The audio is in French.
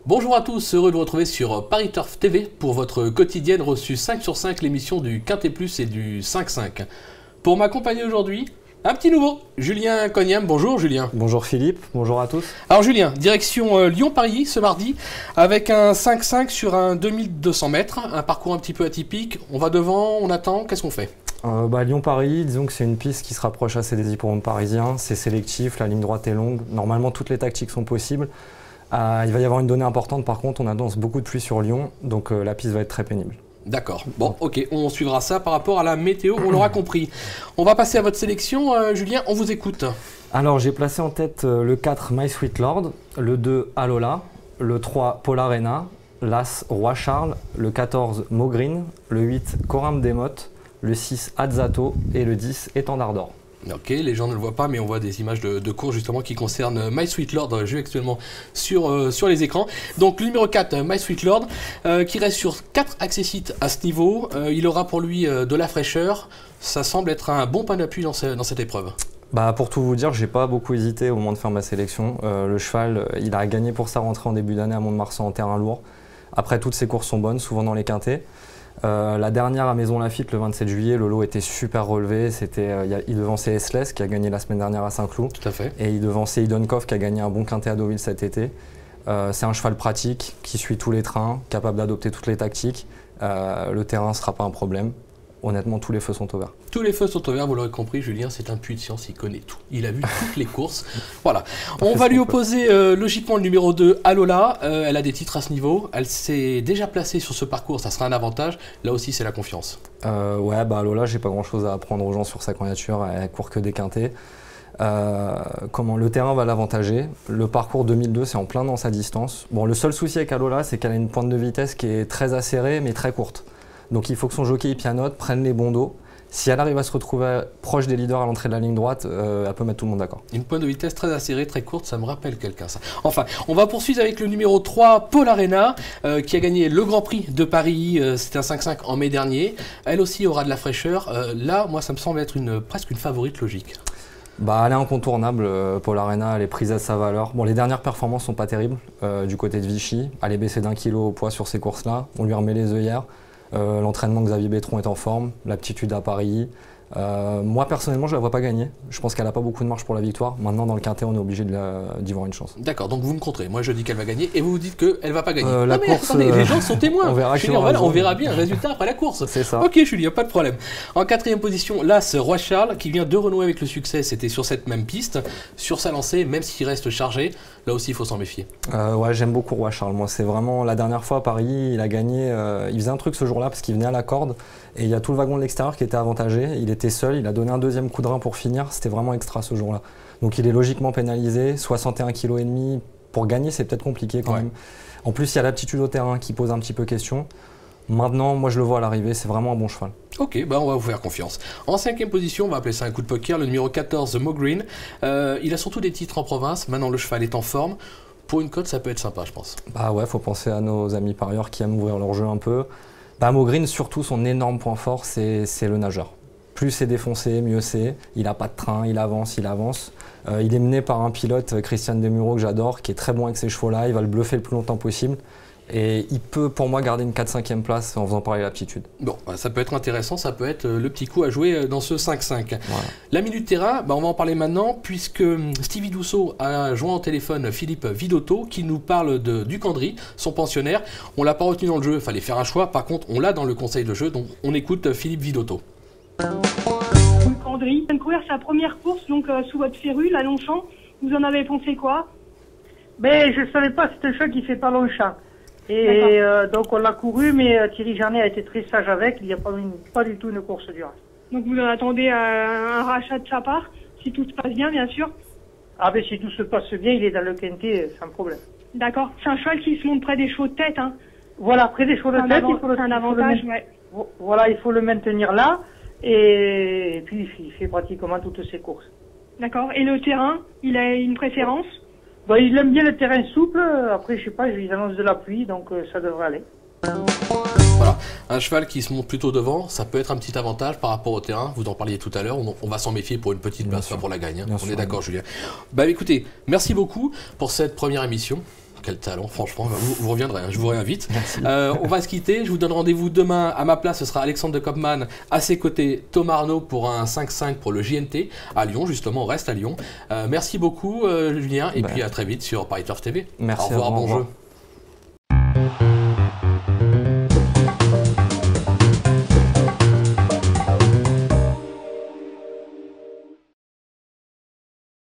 Bonjour à tous, heureux de vous retrouver sur Paris Turf TV pour votre quotidienne reçue 5 sur 5, l'émission du Quintet Plus et du 5-5. Pour m'accompagner aujourd'hui, un petit nouveau, Julien Cognam. Bonjour Julien. Bonjour Philippe, bonjour à tous. Alors Julien, direction Lyon-Paris ce mardi avec un 5-5 sur un 2200 mètres, un parcours un petit peu atypique. On va devant, on attend, qu'est-ce qu'on fait? Lyon-Paris, disons que c'est une piste qui se rapproche assez des hippodromes parisiens, c'est sélectif, la ligne droite est longue, normalement toutes les tactiques sont possibles. Il va y avoir une donnée importante par contre, on annonce beaucoup de pluie sur Lyon, donc la piste va être très pénible. D'accord, bon ok, on suivra ça par rapport à la météo, on l'aura compris. On va passer à votre sélection, Julien, on vous écoute. Alors j'ai placé en tête le 4 My Sweet Lord, le 2 Alola, le 3 Polarena, l'As Roi Charles, le 14 Mogreen, le 8 Coram Demotte, le 6 Azzato et le 10 Étendard d'Or. Ok, les gens ne le voient pas, mais on voit des images de cours justement qui concernent My Sweet Lord, jeu actuellement sur les écrans. Donc le numéro 4, My Sweet Lord, qui reste sur 4 accessites à ce niveau. Il aura pour lui de la fraîcheur. Ça semble être un bon point d'appui dans cette épreuve. Pour tout vous dire, j'ai pas beaucoup hésité au moment de faire ma sélection. Le cheval, il a gagné pour sa rentrée en début d'année à Mont-de-Marsan en terrain lourd. Après, toutes ses courses sont bonnes, souvent dans les quintets. La dernière à Maison Lafitte le 27 juillet, le lot était super relevé. Il devançait Esles qui a gagné la semaine dernière à Saint-Cloud. Tout à fait. Et il devançait Idonkov qui a gagné un bon quintet à Deauville cet été. C'est un cheval pratique qui suit tous les trains, capable d'adopter toutes les tactiques. Le terrain ne sera pas un problème. Honnêtement, tous les feux sont au vert. Tous les feux sont au vert, vous l'aurez compris, Julien, c'est un puits de science, il connaît tout. Il a vu toutes les courses. Voilà. On va lui opposer logiquement le numéro 2, Alola. Elle a des titres à ce niveau. Elle s'est déjà placée sur ce parcours, ça sera un avantage. Là aussi, c'est la confiance. Alola, j'ai pas grand-chose à apprendre aux gens sur sa candidature. Elle court que des quintets. Le terrain va l'avantager. Le parcours 2002, c'est en plein dans sa distance. Bon, le seul souci avec Alola, c'est qu'elle a une pointe de vitesse qui est très acérée, mais très courte. Donc il faut que son jockey pianote, prenne les bons dos. Si elle arrive à se retrouver proche des leaders à l'entrée de la ligne droite, elle peut mettre tout le monde d'accord. Une pointe de vitesse très acérée, très courte, ça me rappelle quelqu'un ça. Enfin, on va poursuivre avec le numéro 3, Polarena, qui a gagné le Grand Prix de Paris, c'était un 5-5 en mai dernier. Elle aussi aura de la fraîcheur. Là, moi, ça me semble être presque une favorite logique. Elle est incontournable, Polarena, elle est prise à sa valeur. Bon, les dernières performances sont pas terribles du côté de Vichy. Elle est baissée d'1 kilo au poids sur ces courses-là. On lui remet les œillères. L'entraînement de Xavier Bétron est en forme, l'aptitude à Paris. Moi personnellement je ne la vois pas gagner, je pense qu'elle n'a pas beaucoup de marge pour la victoire. Maintenant dans le quintet on est obligé d'y voir une chance. D'accord, donc vous me contrez, moi je dis qu'elle va gagner et vous vous dites qu'elle ne va pas gagner. Attendez, les gens sont témoins. On verra bien le résultat résultat après la course. C'est ça. Ok Julien, pas de problème. En quatrième position, l'As Roi Charles qui vient de renouer avec le succès, c'était sur cette même piste, sur sa lancée, même s'il reste chargé, là aussi il faut s'en méfier. J'aime beaucoup Roi Charles, moi c'est vraiment la dernière fois à Paris, il a gagné, il faisait un truc ce jour-là parce qu'il venait à la corde et il y a tout le wagon de l'extérieur qui était avantagé, il était seul, il a donné un deuxième coup de rein pour finir, c'était vraiment extra ce jour-là. Donc il est logiquement pénalisé, 61,5 kg pour gagner c'est peut-être compliqué quand même. En plus il y a l'aptitude au terrain qui pose un petit peu question. Maintenant moi je le vois à l'arrivée, c'est vraiment un bon cheval. Ok, on va vous faire confiance. En cinquième position, on va appeler ça un coup de poker, le numéro 14, Mogreen. Il a surtout des titres en province, maintenant le cheval est en forme. Pour une cote, ça peut être sympa, je pense. Faut penser à nos amis parieurs qui aiment ouvrir leur jeu un peu. Mogreen, surtout, son énorme point fort, c'est le nageur. Plus c'est défoncé, mieux c'est. Il n'a pas de train, il avance. Il est mené par un pilote, Christian Demuro, que j'adore, qui est très bon avec ses chevaux-là. Il va le bluffer le plus longtemps possible. Et il peut, pour moi, garder une 4-5e place en faisant parler l'aptitude. Bon, ça peut être intéressant, ça peut être le petit coup à jouer dans ce 5-5. Voilà. La minute terrain, on va en parler maintenant, puisque Stevie Dousseau a joint au téléphone Philippe Vidotto, qui nous parle du Candry, son pensionnaire. On ne l'a pas retenu dans le jeu, il fallait faire un choix. Par contre, on l'a dans le conseil de jeu, donc on écoute Philippe Vidotto. Candry vient de courir sa première course, donc sous votre férule, à Longchamp. Vous en avez pensé quoi? Je ne savais pas, c'est un cheval qui fait pas Longchamp. Et donc on l'a couru, mais Thierry Jarnet a été très sage avec, il n'y a pas du tout une course du reste. Donc vous en attendez un rachat de sa part, si tout se passe bien, bien sûr? Si tout se passe bien, il est dans le quintet sans problème. D'accord, c'est un cheval qui se monte près des chevaux de tête, hein? Voilà, près des chevaux de tête, c'est un avantage, Voilà, il faut le maintenir là, et puis il fait pratiquement toutes ses courses. D'accord, et le terrain, il a une préférence? Il aime bien le terrain souple, après je sais pas, ils annoncent de la pluie, donc ça devrait aller. Voilà, un cheval qui se monte plutôt devant, ça peut être un petit avantage par rapport au terrain, vous en parliez tout à l'heure, on va s'en méfier pour une petite place, pas pour la gagne, on est d'accord Julien. Écoutez, merci beaucoup pour cette première émission. Quel talent, franchement, vous reviendrez, je vous réinvite. On va se quitter, je vous donne rendez-vous demain. À ma place, ce sera Alexandre de Kopman. À ses côtés, Thomas Arnaud pour un 5-5 pour le JNT à Lyon, justement, on reste à Lyon. Merci beaucoup, Julien, et puis à très vite sur Paris Turf TV. Merci. Au revoir, bon jeu.